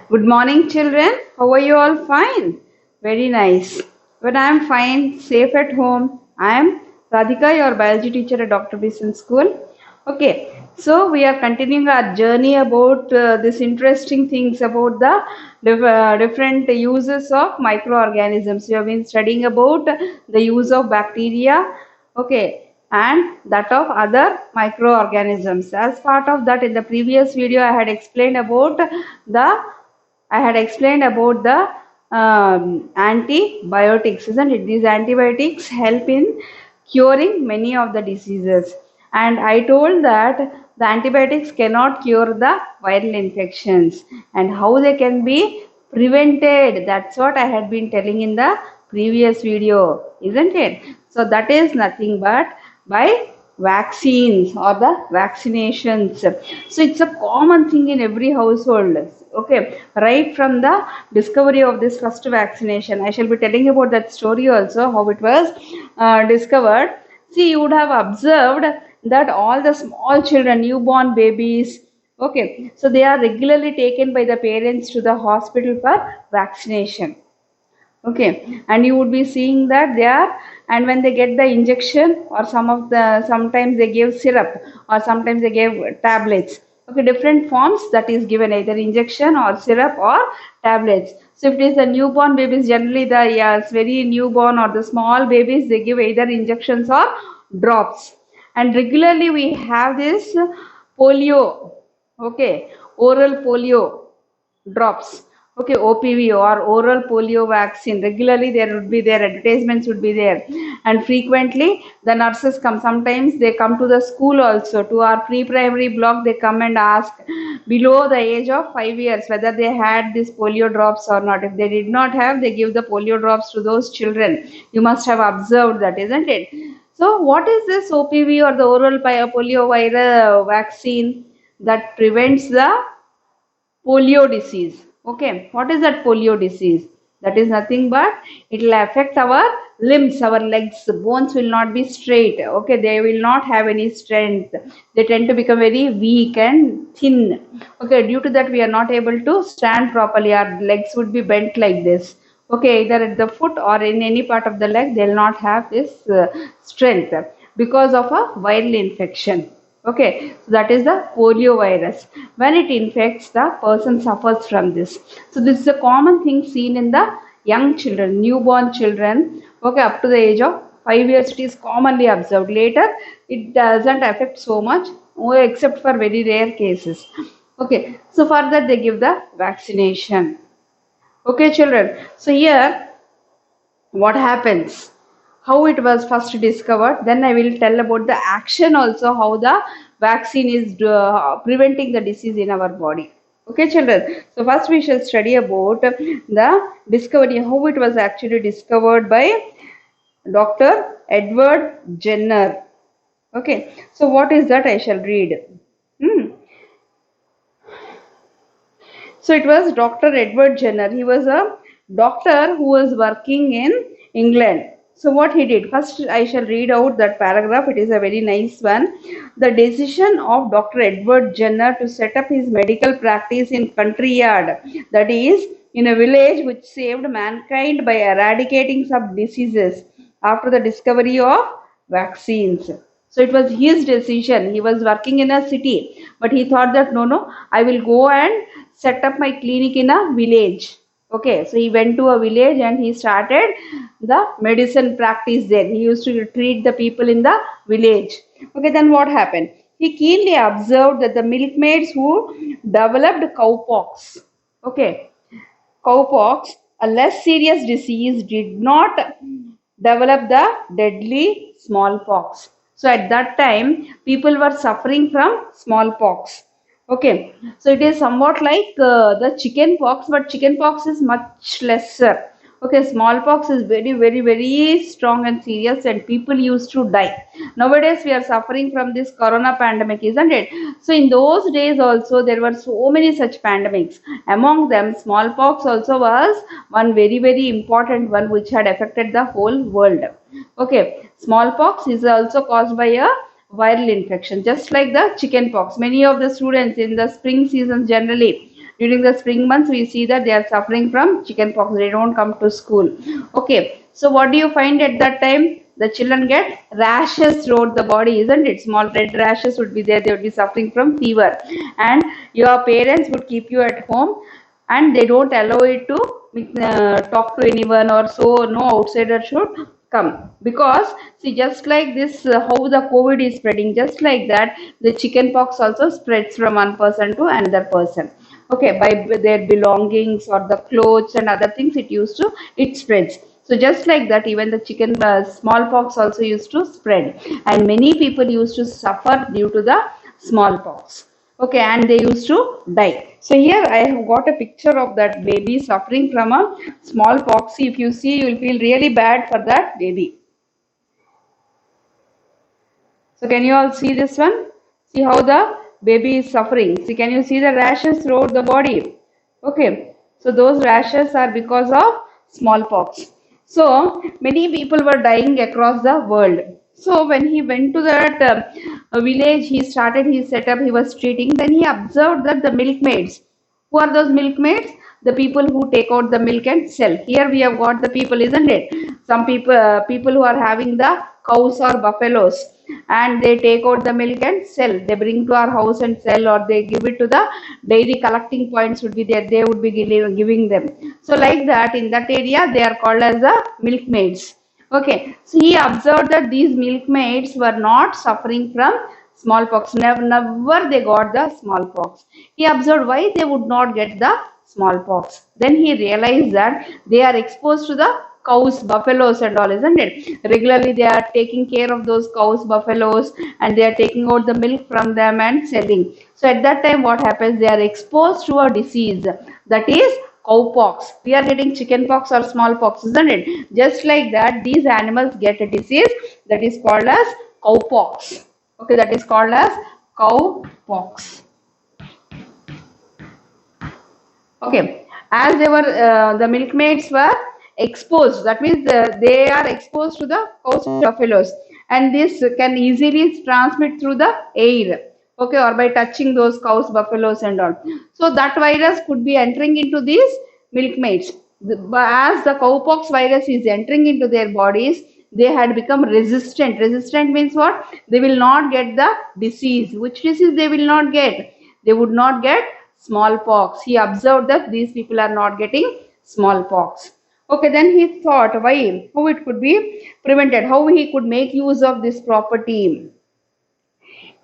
Good morning, children. How are you all? Fine. Very nice. When I am fine, safe at home, I am Radhika, your biology teacher at Dr. Beeson School. Okay, so we are continuing our journey about this interesting things about the different uses of microorganisms. We have been studying about the use of bacteria. Okay, and that of other microorganisms. As part of that, in the previous video, I had explained about the antibiotics, isn't it? These antibiotics help in curing many of the diseases. And I told that the antibiotics cannot cure the viral infections and how they can be prevented. That's what I had been telling in the previous video, isn't it? So that is nothing but by vaccines or the vaccinations. So it's a common thing in every household. Okay, right from the discovery of this first vaccination, I shall be telling about that story also, how it was discovered. See, you would have observed that all the small children, newborn babies, okay, so they are regularly taken by the parents to the hospital for vaccination. Okay, and you would be seeing that they are, and when they get the injection, or sometimes they give syrup, or sometimes they give tablets. Okay, different forms that is given, either injection or syrup or tablets. So if it is the newborn babies, generally the very newborn or the small babies, they give either injections or drops. And regularly we have this polio, okay, oral polio drops, okay, OPV or oral polio vaccine. Regularly there would be there, advertisements would be there, and frequently the nurses come. Sometimes they come to the school also, to our pre-primary block. They come and ask below the age of 5 years whether they had this polio drops or not. If they did not have, they give the polio drops to those children. You must have observed that, isn't it? So what is this OPV, or the oral polio virus vaccine, that prevents the polio disease? Okay, what is that polio disease? That is nothing but it will affect our limbs, our legs. Bones will not be straight. Okay, they will not have any strength. They tend to become very weak and thin. Okay, due to that we are not able to stand properly. Our legs would be bent like this. Okay, either at the foot or in any part of the leg, they will not have this strength because of a viral infection. Okay, so that is the polio virus. When it infects, the person suffers from this. So this is a common thing seen in the young children, newborn children. Okay, up to the age of 5 years, it is commonly observed. Later, it doesn't affect so much, except for very rare cases. Okay, so for that they give the vaccination. Okay, children. So here, what happens? How it was first discovered, then I will tell about the action also, how the vaccine is preventing the disease in our body. Okay, children, so first we shall study about the discovery, how it was actually discovered by Dr. Edward Jenner. Okay, so what is that? I shall read. So it was Dr. Edward Jenner. He was a doctor who was working in England. So what he did, first I shall read out that paragraph. It is a very nice one. The decision of Dr. Edward Jenner to set up his medical practice in country yard, that is in a village, which saved mankind by eradicating some diseases after the discovery of vaccines. So it was his decision. He was working in a city, but he thought that no, I will go and set up my clinic in a village. Okay, so he went to a village and he started the medicine practice there. He used to treat the people in the village. Okay, then what happened? He keenly observed that the milkmaids who developed cowpox, okay, cowpox, a less serious disease, did not develop the deadly smallpox. So at that time, people were suffering from smallpox. Okay, so it is somewhat like the chicken pox, but chicken pox is much lesser. Okay, smallpox is very, very, very strong and serious, and people used to die. Nowadays, we are suffering from this corona pandemic, isn't it? So, in those days, also, there were so many such pandemics. Among them, smallpox also was one very, very important one which had affected the whole world. Okay, smallpox is also caused by a viral infection, just like the chicken pox. Many of the students in the spring seasons generally During the spring months, we see that they are suffering from chickenpox. They don't come to school. Okay, so what do you find at that time? The children get rashes throughout the body, isn't it? Small red rashes would be there. They would be suffering from fever, and your parents would keep you at home, and they don't allow it to talk to anyone, or so no outsider should come, because see, just like this, how the COVID is spreading, just like that the chicken pox also spreads from one person to another person. Okay, by their belongings or the clothes and other things, it spreads. So just like that, even the chicken smallpox also used to spread, and many people used to suffer due to the smallpox. Okay, and they used to die. So here I have got a picture of that baby suffering from a smallpox. If you see, you will feel really bad for that baby. So can you all see this one? See how the baby is suffering. See, can you see the rashes throughout the body? Okay, so those rashes are because of smallpox. So many people were dying across the world. So when he went to that village, he started his setup, he was treating. Then he observed that the milkmaids, who are those milkmaids? The people who take out the milk and sell. Here we have got the people, isn't it? Some people who are having the cows or buffaloes, and they take out the milk and sell. They bring to our house and sell, or they give it to the dairy collecting points would be there. They would be giving them. So like that, in that area, they are called as the milkmaids. Okay, so he observed that these milkmaids were not suffering from smallpox. Never they got the smallpox. He observed why they would not get the smallpox. Then he realized that they are exposed to the cows, buffaloes and all, isn't it? Regularly they are taking care of those cows, buffaloes, and they are taking out the milk from them and selling. So at that time what happens? They are exposed to a disease, that is cowpox. We are getting chickenpox or smallpox, isn't it? Just like that, these animals get a disease that is called as cowpox. Okay, that is called as cowpox. Okay, as they were, the milkmaids were exposed. That means they are exposed to the cows and buffaloes, and this can easily transmit through the air. Okay, or by touching those cows, buffaloes, and all. So that virus could be entering into these milkmaids. As the cowpox virus is entering into their bodies, they had become resistant. Resistant means what? They will not get the disease. Which disease they will not get? They would not get smallpox. He observed that these people are not getting smallpox. Okay, then he thought why, how it could be prevented, how he could make use of this property.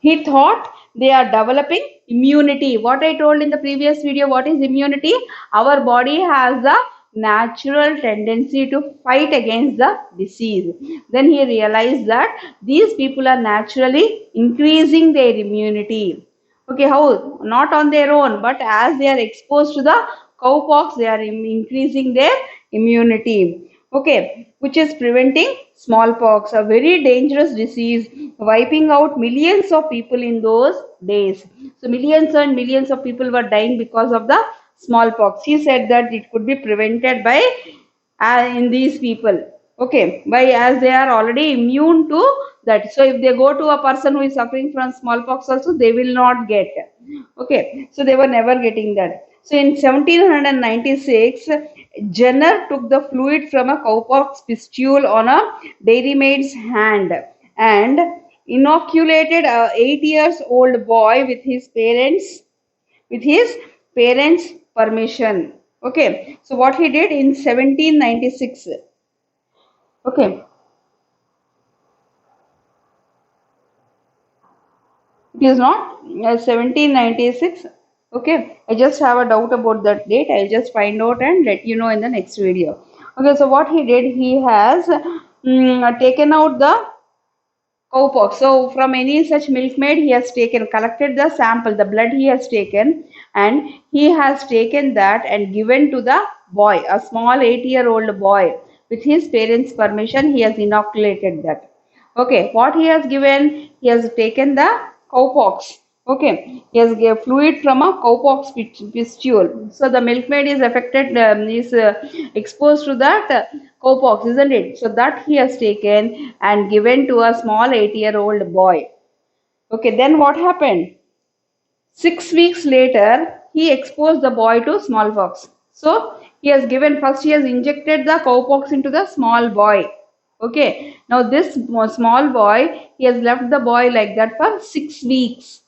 He thought they are developing immunity. What I told in the previous video, what is immunity? Our body has the natural tendency to fight against the disease. Then he realized that these people are naturally increasing their immunity. Okay, how? Not on their own, but as they are exposed to the cowpox, they are increasing their immunity. Okay, which is preventing smallpox, a very dangerous disease, wiping out millions of people in those days. So millions and millions of people were dying because of the smallpox. He said that it could be prevented by in these people. Okay, by as they are already immune to that. So if they go to a person who is suffering from smallpox also, they will not get. Okay, so they were never getting that. So in 1796, Jenner took the fluid from a cowpox pustule on a dairymaid's hand and inoculated a 8 years old boy with his parents permission. Okay, so what he did in 1796. Okay, it is not 1796. Okay, I just have a doubt about that date. I'll just find out and let you know in the next video. Okay, so what he did, he has taken out the cowpox. So from any such milkmaid, he has collected the sample, the blood he has taken, and he has taken that and given to the boy, a small 8-year-old boy. With his parents' permission, he has inoculated that. Okay, what he has given? He has taken the cowpox. Okay, he has gave fluid from a cowpox pustule. So the milkmaid is affected, is exposed to that cowpox, isn't it? So that he has taken and given to a small 8-year-old boy. Okay, then what happened? 6 weeks later, he exposed the boy to smallpox. So he has given first he has injected the cowpox into the small boy. Okay. Now this small boy, he has left the boy like that for 6 weeks.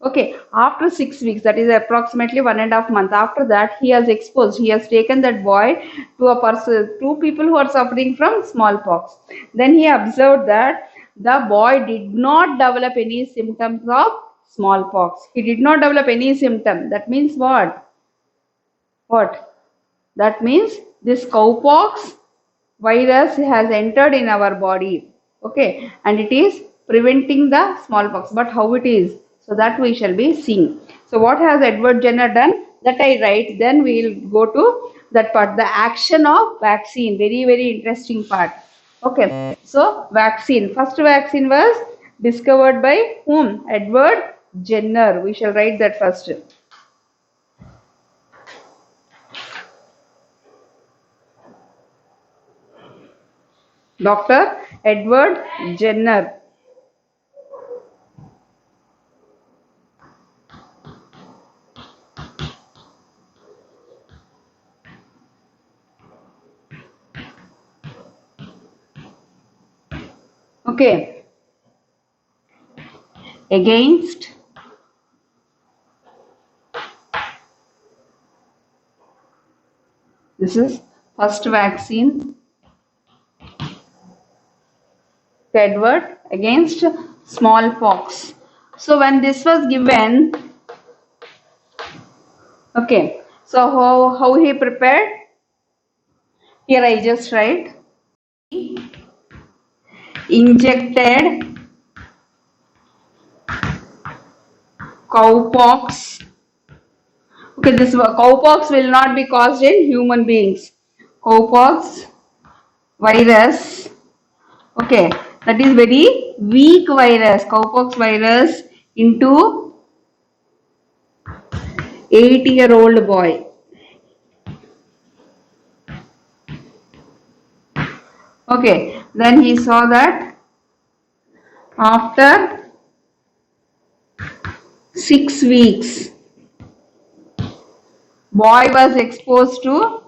Okay, after 6 weeks, that is approximately 1.5 months. After that, he has exposed. He has taken that boy to a person, two people who are suffering from smallpox. Then he observed that the boy did not develop any symptoms of smallpox. He did not develop any symptom. That means what? What? That means this cowpox virus has entered in our body. Okay, and it is preventing the smallpox. But how it is? So that we shall be seeing. So what has Edward Jenner done? That I write. Then we will go to that part. The action of vaccine. Very, very interesting part. Okay. So vaccine. First vaccine was discovered by whom? Edward Jenner. We shall write that first. Dr. Edward Jenner. Okay. Against this is first vaccine. Edward against smallpox. So when this was given, okay. So how he prepared? Here I just write injected cowpox. Okay, this cowpox will not be caused in human beings. Cowpox virus. Okay, that is very weak virus. Cowpox virus into 8-year-old boy. Okay, then he saw that after 6 weeks, boy was exposed to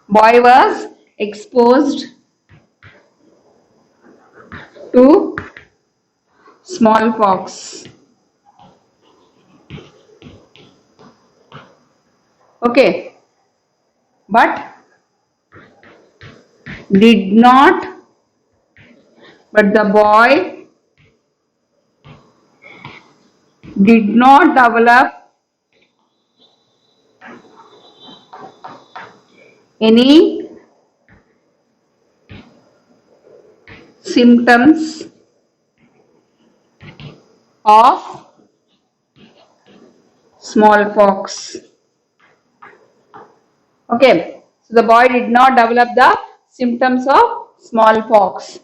boy was exposed to smallpox. Okay, but did not, but the boy did not develop any symptoms of smallpox. Okay, so the boy did not develop the symptoms of smallpox.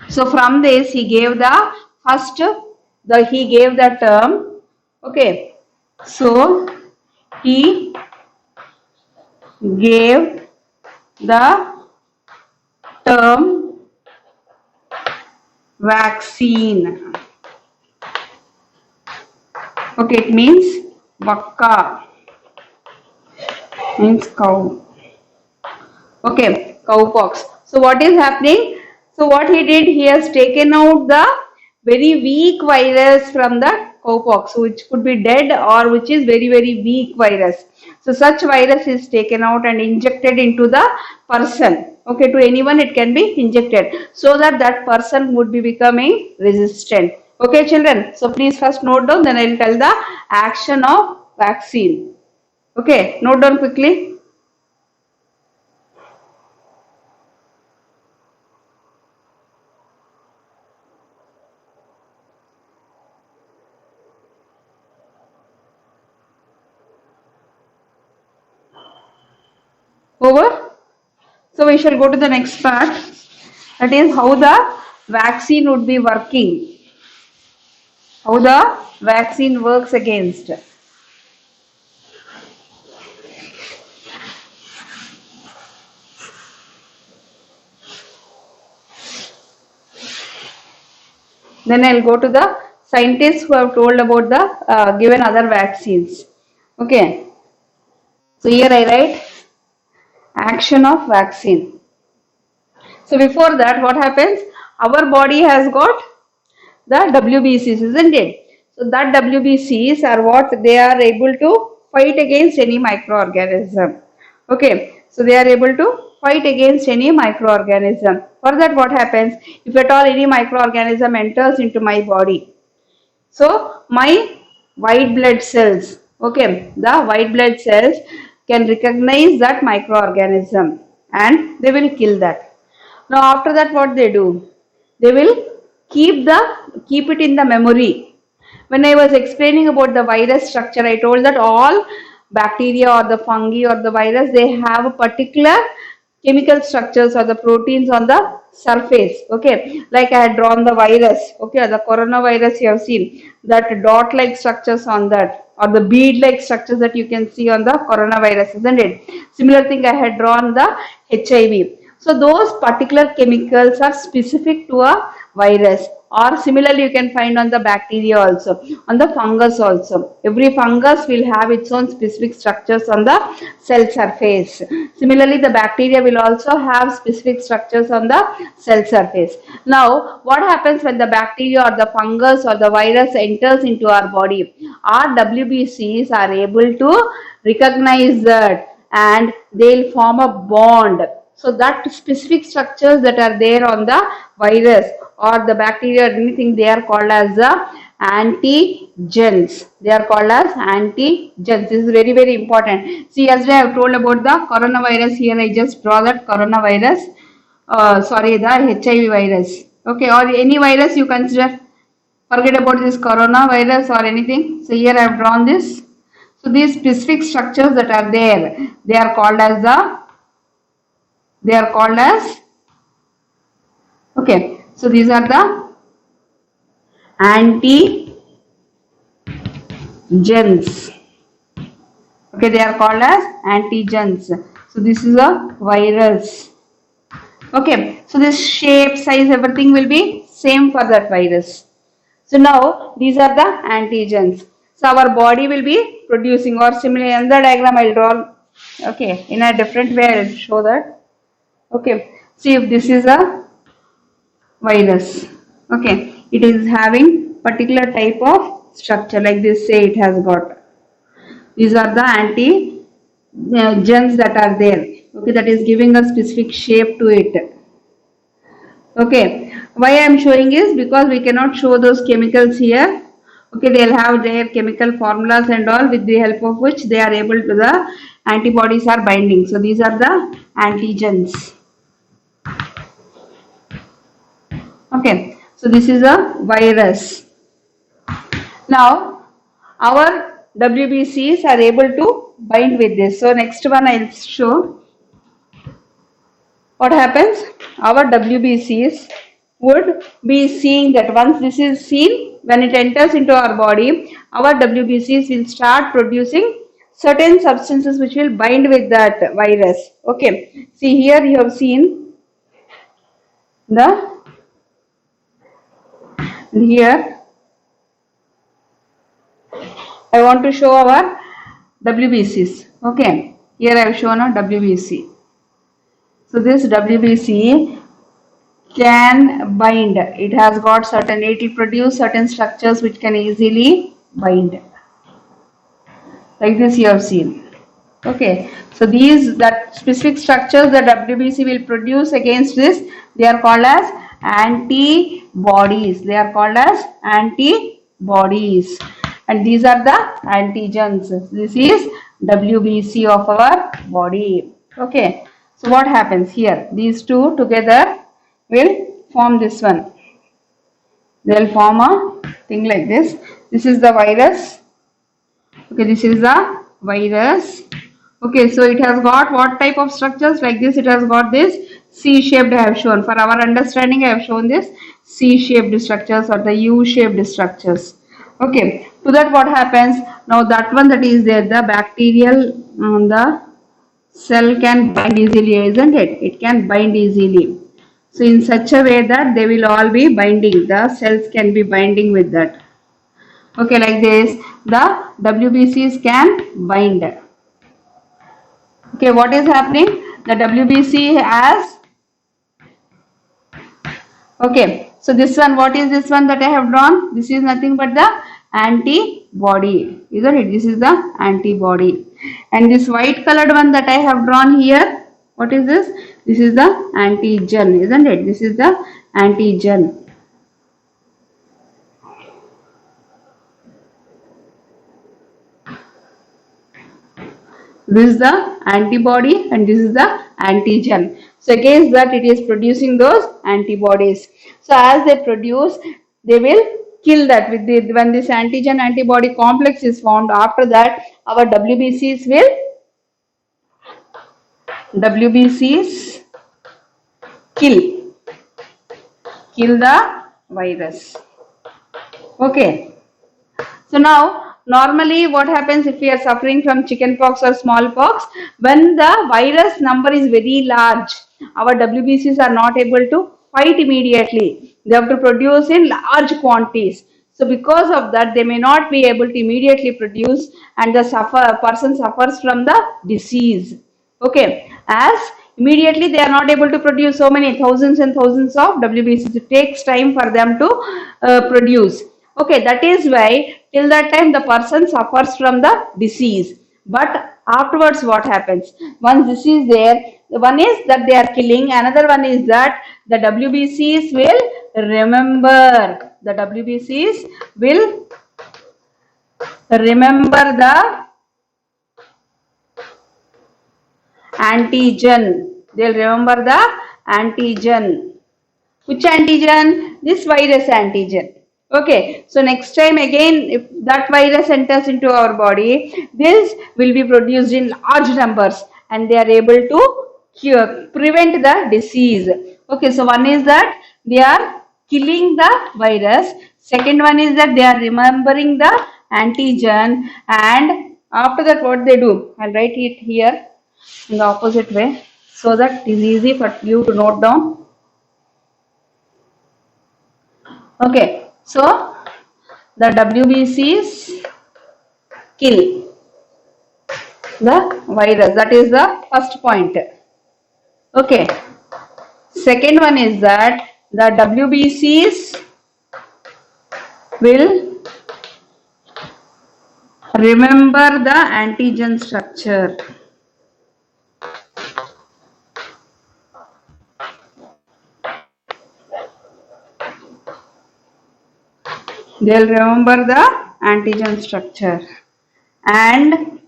So from this he gave the first he gave the term. Okay, so he gave the term vaccine. Okay, it means vakka, means cow. Okay, cowpox. So what is happening? So what he did, he has taken out the very weak virus from the cowpox, which could be dead or which is very, very weak virus. So such virus is taken out and injected into the person. Okay, to anyone it can be injected so that that person would be becoming resistant. Okay, children. So please first note down, then I will tell the action of vaccine. Okay, note down quickly. Over. So we shall go to the next part. That is how the vaccine would be working. How the vaccine works against. Then I'll go to the scientists who have told about the given other vaccines. Okay. So here I write action of vaccine. So before that, what happens? Our body has got the WBCs, isn't it? So that WBCs are what they are able to fight against any microorganism. Okay, so they are able to fight against any microorganism. For that, what happens? If at all any microorganism enters into my body, so my white blood cells, okay, the white blood cells can recognize that microorganism and they will kill that. Now after that what they do? They will keep it in the memory. When I was explaining about the virus structure, I told that all bacteria or the fungi or the virus, they have a particular chemical structures or the proteins on the surface. Okay, like I had drawn the virus. Okay, the coronavirus you have seen that dot like structures on that, or the bead like structures that you can see on the coronavirus, isn't it? Similar thing I had drawn the HIV. So those particular chemicals are specific to a virus, or similarly you can find on the bacteria also, on the fungus also. Every fungus will have its own specific structures on the cell surface. Similarly the bacteria will also have specific structures on the cell surface. Now what happens when the bacteria or the fungus or the virus enters into our body? Our WBCs are able to recognize that and they'll form a bond. So that specific structures that are there on the virus or the bacteria or anything, they are called as the antigens. They are called as antigens. This is very, very important. See, yesterday I have told about the coronavirus. Here I just draw that coronavirus. Sorry, the HIV virus. Okay, or any virus you consider. Forget about this coronavirus or anything. So here I have drawn this. So these specific structures that are there, they are called as okay. So these are the antigens. Okay, they are called as antigens. So this is a virus. Okay, so this shape, size, everything will be same for that virus. So now these are the antigens. So our body will be producing, or similarly another diagram I'll draw. Okay, in a different way I'll show that. Okay, see if this is a virus. Okay, it is having particular type of structure like this. Say it has got. These are the antigens that are there. Okay, that is giving a specific shape to it. Okay, why I am showing is because we cannot show those chemicals here. Okay, they'll have their chemical formulas and all, with the help of which they are able to, the antibodies are binding. So these are the antigens. Okay, so this is a virus. Now our WBCs are able to bind with this. So next one I'll show what happens. Our WBCs would be seeing that once this is seen, when it enters into our body, our WBCs will start producing certain substances which will bind with that virus. Okay, see here you have seen the, here I want to show our WBCs. Okay, here I have shown a WBC. So this WBC can bind. It has got certain, it will produce certain structures which can easily bind. Like this you have seen. Okay, so these, that specific structures that WBC will produce against this, they are called as antibodies. They are called as antibodies. And these are the antigens. This is WBC of our body. Okay, so what happens here? These two together will form this one. They will form a thing like this. This is the virus. Okay, this is the virus. Okay, so it has got what type of structures? Like this, it has got this C-shaped I have shown. For our understanding, I have shown this C-shaped structures or the U-shaped structures. Okay, to that what happens? Now that one that is there, the bacterial, the cell can bind easily, isn't it? It can bind easily. So in such a way that they will all be binding, the cells can be binding with that. Okay, like this, the WBCs can bind. Okay, what is happening? The WBC has, okay, so this one, what is this one that I have drawn? This is nothing but the antibody, isn't it? This is the antibody. And this white colored one that I have drawn here, what is this? This is the antigen, isn't it? This is the antigen. This is the antibody and this is the antigen. So against that it is producing those antibodies. So as they produce, they will kill that with the, when this antigen antibody complex is found. After that, our WBCs kill the virus. Okay. So now, normally what happens if we are suffering from chickenpox or smallpox? When the virus number is very large, our WBCs are not able to fight immediately. They have to produce in large quantities. So because of that, they may not be able to immediately produce, and the person suffers from the disease. Okay, as immediately they are not able to produce so many thousands and thousands of WBCs. It takes time for them to produce. Okay, that is why till that time the person suffers from the disease. But afterwards what happens? Once this is there, one is that they are killing, another one is that the WBCs will remember. The WBCs will remember the antigen. They'll remember the antigen. Which antigen? This virus antigen. Okay, so next time again, if that virus enters into our body, this will be produced in large numbers and they are able to prevent the disease. Okay, so one is that they are killing the virus. Second one is that they are remembering the antigen, and after that what they do? I'll write it here in the opposite way so that it is easy for you to note down. Okay, so the WBCs kill the virus. That is the first point. Okay, second one is that the WBCs will remember the antigen structure. They'll remember the antigen structure, and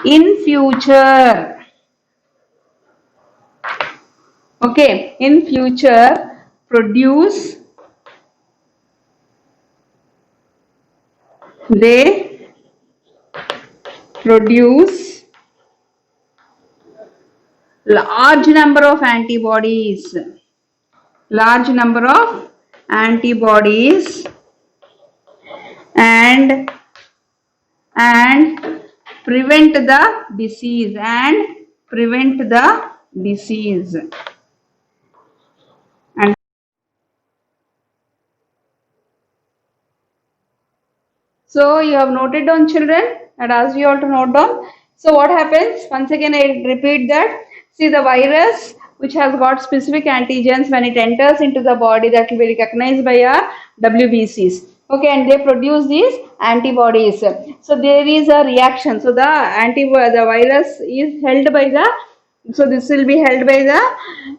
in future, okay, in future they produce large number of antibodies, and prevent the disease and so you have noted down, children. I asked you all to note down. So what happens? Once again I repeat that. See, the virus which has got specific antigens, when it enters into the body, that will be recognized by our WBCs. Okay, and they produce these antibodies. So there is a reaction. So the virus is held by the, so this will be held by the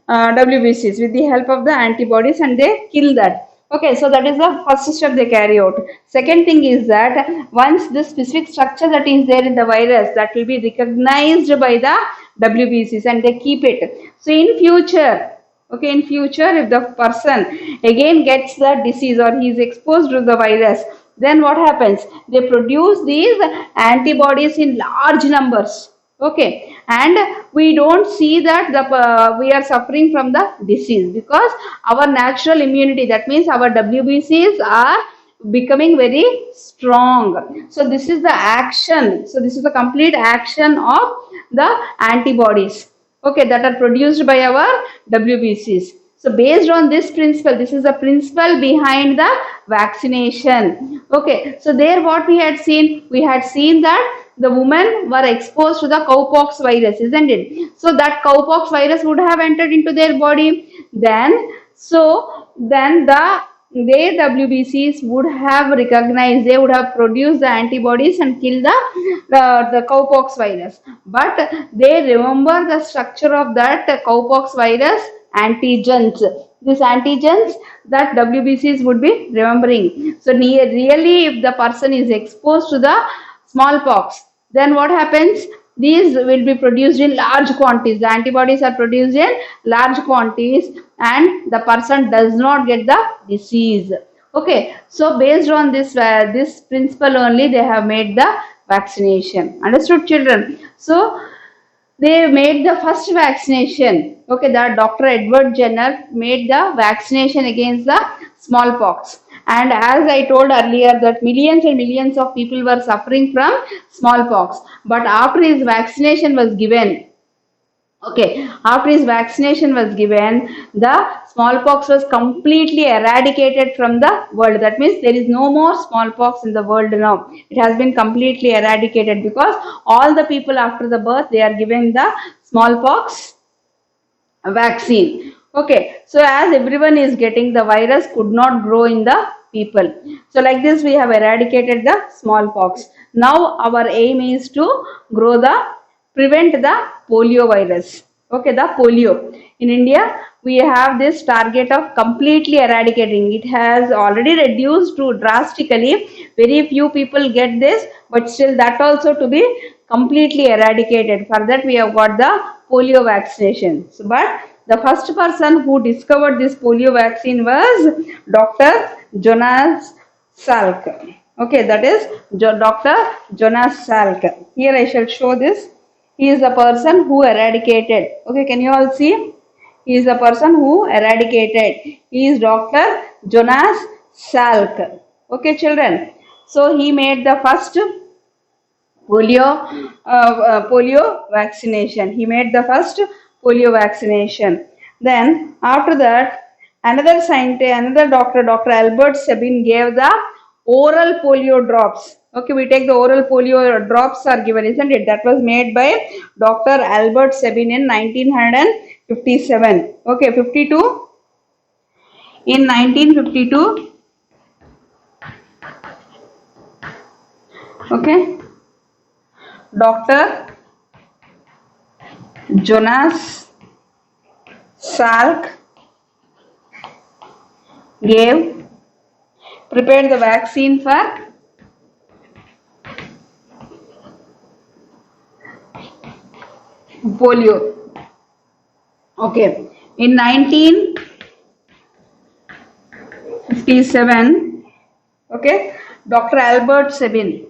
WBCs with the help of the antibodies, and they kill that. Okay, so that is the first step they carry out. Second thing is that once the specific structure that is there in the virus, that will be recognized by the WBCs and they keep it. So in future, okay, in future if the person again gets the disease or he is exposed to the virus, then what happens? They produce these antibodies in large numbers. Okay, and we don't see that we are suffering from the disease because our natural immunity, that means our WBCs are becoming very strong. So this is the action. So this is the complete action of the antibodies. okay, that are produced by our WBCs. So based on this principle, this is the principle behind the vaccination. Okay, so there what we had seen, that the women were exposed to the cowpox virus, isn't it? So that cowpox virus would have entered into their body. Then their WBCs would have recognized, they would have produced the antibodies and killed the cowpox virus. But they remember the structure of that cowpox virus antigens. These antigens that WBCs would be remembering. So really, if the person is exposed to the smallpox, then what happens? These will be produced in large quantities. The antibodies are produced in large quantities, and the person does not get the disease. Okay, so based on this principle only, they have made the vaccination. Understood, children? So they made the first vaccination. Okay, the Dr. Edward Jenner made the vaccination against the smallpox. And as I told earlier, that millions and millions of people were suffering from smallpox. But after his vaccination was given, okay, after his vaccination was given, the smallpox was completely eradicated from the world. That means there is no more smallpox in the world now. It has been completely eradicated because all the people after the birth, they are given the smallpox vaccine. Okay, so as everyone is getting, the virus could not grow in the people. So like this, we have eradicated the smallpox. Now our aim is to prevent the polio virus. Okay, the polio. In India, we have this target of completely eradicating. It has already reduced to drastically. Very few people get this, but still that also to be completely eradicated. For that, we have got the polio vaccination. So, but the first person who discovered this polio vaccine was Dr. Jonas Salk. Okay, that is Dr. Jonas Salk. Here I shall show this. He is the person who eradicated. Okay, can you all see? He is the person who eradicated. He is Dr. Jonas Salk. Okay, children. So he made the first polio vaccination. He made the first polio vaccination. Then after that, another scientist, another doctor, Dr. Albert Sabin, gave the oral polio drops. Okay, we take the oral polio drops are given, isn't it? That was made by Dr. Albert Sabin in 1957. Okay, 52. In 1952. Okay. Dr. Jonas Salk prepared the vaccine for polio. Okay, in 1957, okay, Dr. Albert Sabin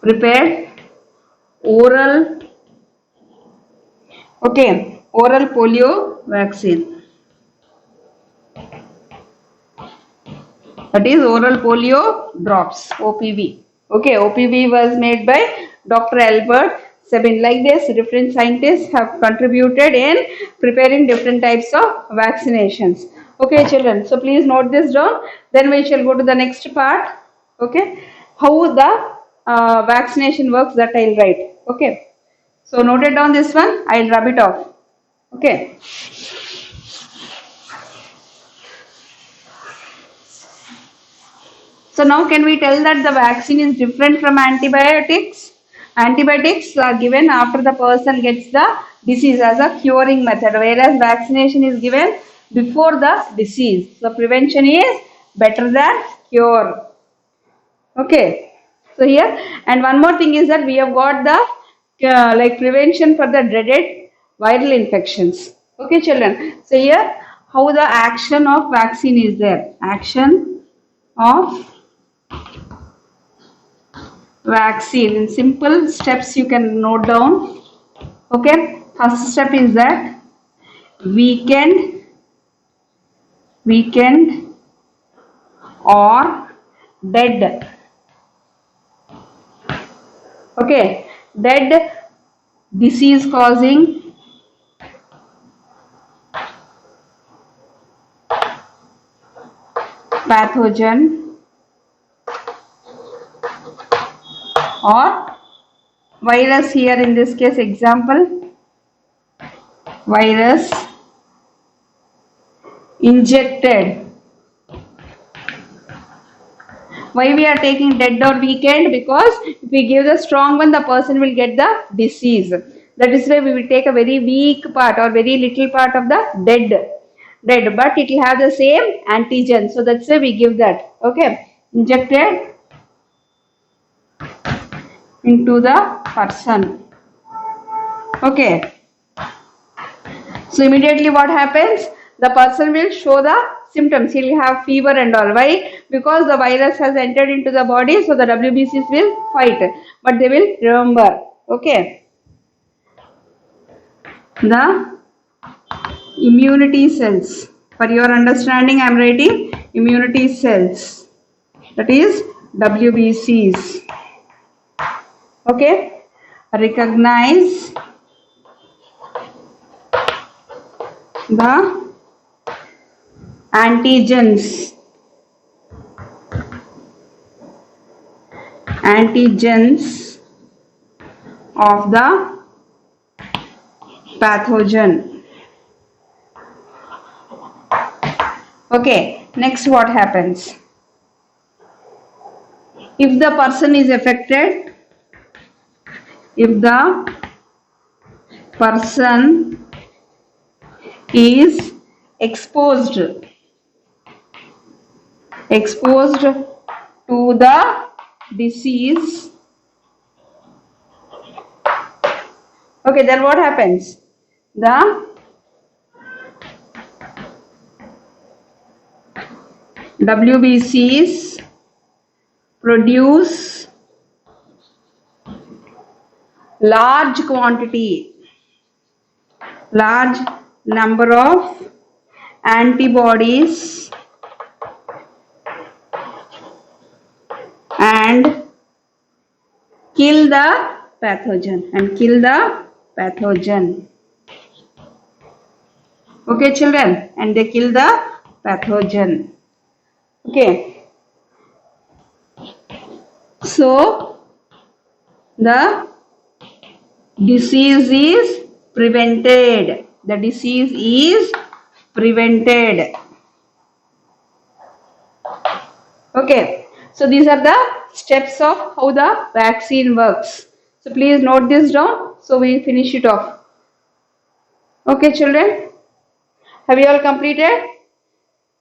prepared oral polio vaccine. That is oral polio drops, OPV. Okay, OPV was made by Dr. Albert Sabin. Like this, different scientists have contributed in preparing different types of vaccinations. Okay, children. So please note this down. Then we shall go to the next part. Okay, how the vaccination works, that I'll write. Okay. So noted down this one. I'll rub it off. Okay. So now can we tell that the vaccine is different from antibiotics? Antibiotics are given after the person gets the disease as a curing method, whereas vaccination is given before the disease. So prevention is better than cure. Okay. So here, and one more thing is that we have got the prevention for the dreaded viral infections. Okay, children. So here, how the action of vaccine is there? Action of vaccine in simple steps you can note down. Okay, first step is that weakened or dead. Okay, dead disease causing pathogen or virus. Here in this case example, virus injected. Why we are taking dead or weakened? Because if we give the strong one, the person will get the disease. That is why we will take a very weak part or very little part of the dead, but it will have the same antigen. So that's why we give that. Okay, injected into the person. Okay, so immediately what happens? The person will show the symptoms. He will have fever and all. Why? Because the virus has entered into the body, so the WBCs will fight, but they will remember. Okay, the immunity cells. For your understanding, I am writing immunity cells. That is WBCs. Okay, recognize the antigens of the pathogen. Okay, next what happens? If the person is affected, if the person is exposed to the disease, okay, then what happens? The WBCs produce large number of antibodies and kill the pathogen Okay, children, and they kill the pathogen. Okay, so the disease is prevented. Okay, so these are the steps of how the vaccine works. So please note this down. So we finish it off. Okay, children, have you all completed?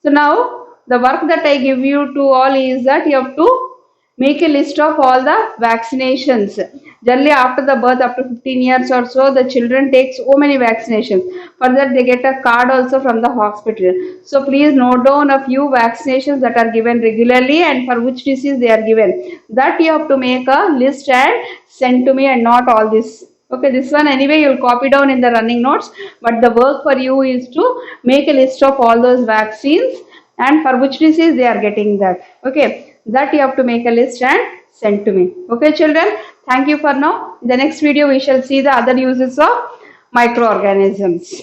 So now the work that I give you to all is that you have to make a list of all the vaccinations. Generally after the birth, after 15 years or so, the children take so many vaccinations. For that they get a card also from the hospital. So please note down a few vaccinations that are given regularly and for which disease they are given. That you have to make a list and send to me, and not all this. Okay, this one anyway you will copy down in the running notes, but the work for you is to make a list of all those vaccines and for which disease they are getting that. Okay, that you have to make a list and send to me. Okay, children, thank you for now. In the next video we shall see the other uses of microorganisms.